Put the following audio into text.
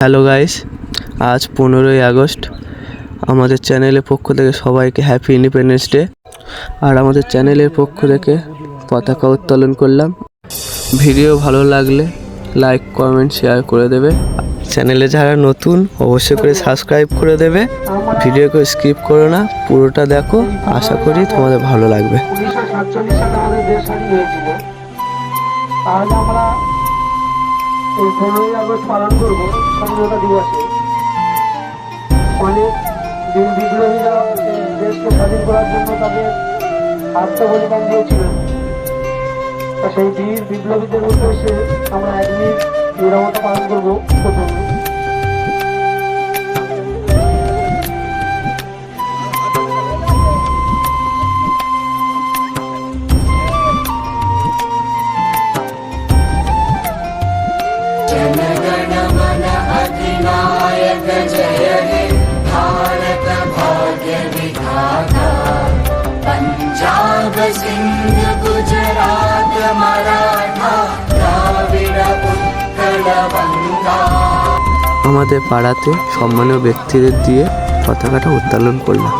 Hello guys, আজ 15ই August. আমাদের চ্যানেলের পক্ষ থেকে সবাইকে হ্যাপি ইন্ডিপেন্ডেন্স ডে। আর আমাদের চ্যানেলের পক্ষ থেকে পতাকা উত্তোলন করলাম। ভিডিও ভালো লাগলে লাইক কমেন্ট শেয়ার করে দেবে। চ্যানেলে যারা নতুন অবশ্যই করে সাবস্ক্রাইব করে দেবে। ভিডিওকে স্কিপ করো না, পুরোটা দেখো। আশা করি তোমাদের ভালো লাগবে। 1947 সালে আমাদের দেশ স্বাধীন হয়েছিল। তাহলে আমরা এই 15ই আগস্ট পালন করবো স্বাধীনতা দিবসে। অনেক বীর বিপ্লবীরা এই দেশকে স্বাধীন করার জন্য তাদের আত্মবলিদান দিয়েছিলেন। সেই বীর বিপ্লবীদের উদ্দেশ্যে আমরা 1 মিনিট নীরবতা পালন করবো প্রথমে। जनगण मन अधिनायक जय हे भारत भाग्य विधाता पंजाब सिंध गुजरात मराठा द्राविड़ उत्कल बंगा। আমাদের পাড়াতে সম্মানীয় ব্যক্তিদের দিয়ে পতাকাটা উত্তোলন করলাম।